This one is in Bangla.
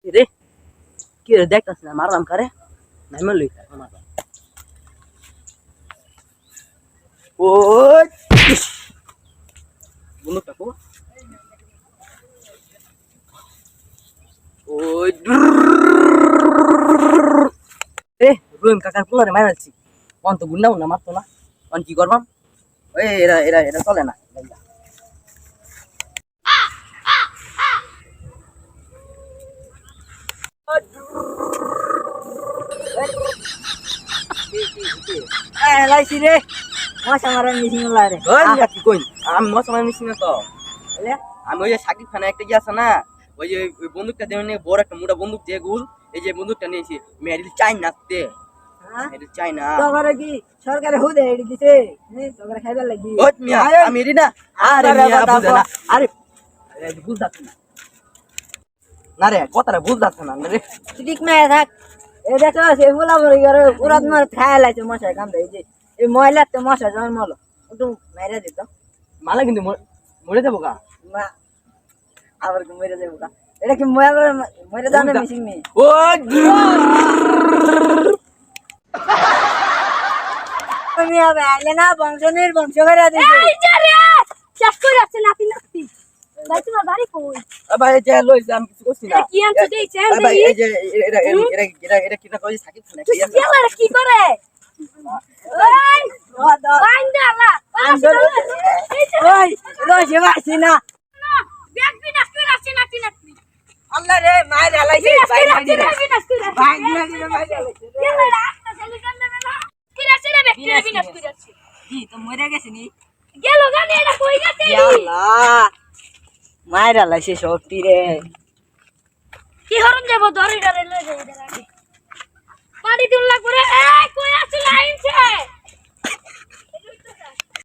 রে কি রে দেখতাছ না মারলাম কারে নাই মারলই আমার ও বন্ধুটা কো ওই এ রুম কাকার পোলারে মারালছি কোন তো গুন্না না মারতো না কোন কি করবাম ওই এরা এরা এটা চলে না লাইছি রে মশা মারার মেশিন রে ওই কি কই আমি মশা মারার মেশিন না তো আমি ওই যে সাকিব খানে একটা কি আছে না ওই যে ওই বন্দুকটা দেওয়া নিয়ে বড় একটা মোটা বন্দুক দিয়ে গুল এই যে বন্দুকটা নিয়েছি মেরিল চাই নাচতে মেরিল চাই না তোর কি সরকারে হুদে এডি দিছে তোর খাইবার লাগি ওই মিয়া আমি এডি না আরে মিয়া বুঝা না আরে বুঝ যাচ্ছে না না রে কথাটা বুঝ যাচ্ছে না রে ঠিক না থাক এ দেখো সে ফুলা মরে গেল পুরাত মার খায় লাইছে মশা কাম দেই যে এই ময়লা তো মশা জন্মলো একটু মেরে দিত মালা কিন্তু মরে যাবো গা না আবার কি মেরে দেবো এটা কি মরে যাবে মেশিন নেই ও তুমি হবে আলে না বংশনের বংশ করে দিছে এই যে রে শেষ করে যাচ্ছে নাতি নাতি ভাই তোমার বাড়ি কই ভাই যে লইছ আমি কিছু করছি না কি আনছো দেই চেন ভাই দেই এই যে এটা কি না কই সাকিব খানে তুই গেলা কি করে ওই বান্দালা ওই রোজে বাসি না ব্যাগ বিনাশ করে আসছে নাতি নাতি আল্লাহ রে মার আলাইছে ভাই না দিরে বিনাশ করে ভাই না দিরে মার আলাইছে গেলা রাস্তা চলে গেল না কি রাস্তা রে ব্যাগ বিনাশ করে আসছে কি তো মরে গেছে নি গেল গানে এটা কই গেছে আল্লাহ মার আলাইছে শক্তি রে কি হরন যাব দড়ি ডরে লই যাই